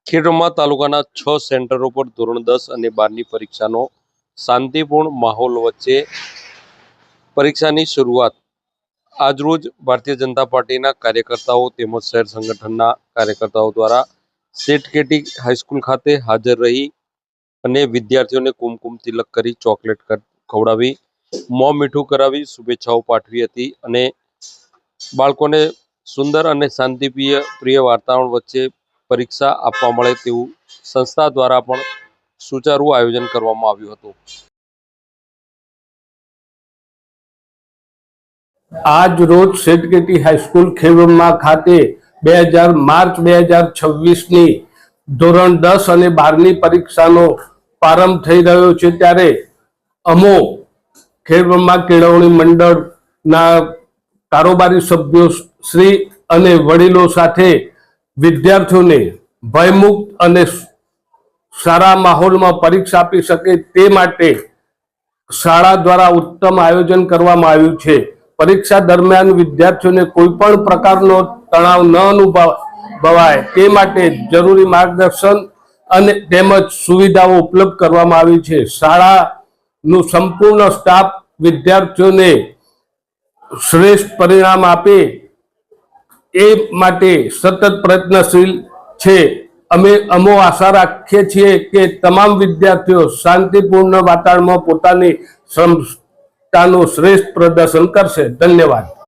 ખેડબ્રહ્મા તાલુકાના 6 સેન્ટરો પર ધોરણ 10 અને 12ની પરીક્ષાનો શાંતિપૂર્ણ માહોલ વચ્ચે પરીક્ષાની શરૂઆત આજરોજ ભારતીય જનતા પાર્ટીના કાર્યકર્તાઓ તેમજ શહેર સંગઠનના કાર્યકર્તાઓ દ્વારા સેઠ કેટી હાઈસ્કૂલ ખાતે હાજર રહી અને વિદ્યાર્થીઓને કુમકુમ તિલક કરી ચોકલેટ ખવડાવી મોં મીઠું કરાવી શુભેચ્છાઓ પાઠવી હતી અને બાળકોને સુંદર અને શાંતિપ્રિય વાતાવરણ વચ્ચે પરીક્ષા આપવા મળે તેવું સંસ્થા દ્વારા પણ સુચારુ આયોજન કરવામાં આવ્યું હતું। આજ રોજ સેઠ કેટી હાઈસ્કૂલ ખેડબ્રહ્મા ખાતે માર્ચ 2026ની ધોરણ 10 અને 12ની પરીક્ષાનો પ્રારંભ થઈ રહ્યો છે, ત્યારે અમો ખેડબ્રહ્મા કેળવણી મંડળના કારોબારી સભ્યો શ્રી અને વડીલો સાથે વિદ્યાર્થીઓને ભયમુક્ત અને સારા માહોલમાં પરીક્ષા આપી શકે તે માટે શાળા દ્વારા ઉત્તમ આયોજન કરવામાં આવ્યું છે। પરીક્ષા દરમિયાન વિદ્યાર્થીઓને કોઈ પણ પ્રકારનો તણાવ ન અનુભવાય તે માટે જરૂરી માર્ગદર્શન અને તેમજ સુવિધાઓ ઉપલબ્ધ કરવામાં આવી છે। શાળાનું સંપૂર્ણ સ્ટાફ વિદ્યાર્થીઓને શ્રેષ્ઠ પરિણામ આપે એ માટે સતત પ્રયત્નશીલ છે। અમો આશા રાખીએ છીએ કે તમામ વિદ્યાર્થીઓ શાંતિપૂર્ણ વાતાવરણમાં પોતાની ક્ષમતાનું શ્રેષ્ઠ પ્રદર્શન કરશે। ધન્યવાદ।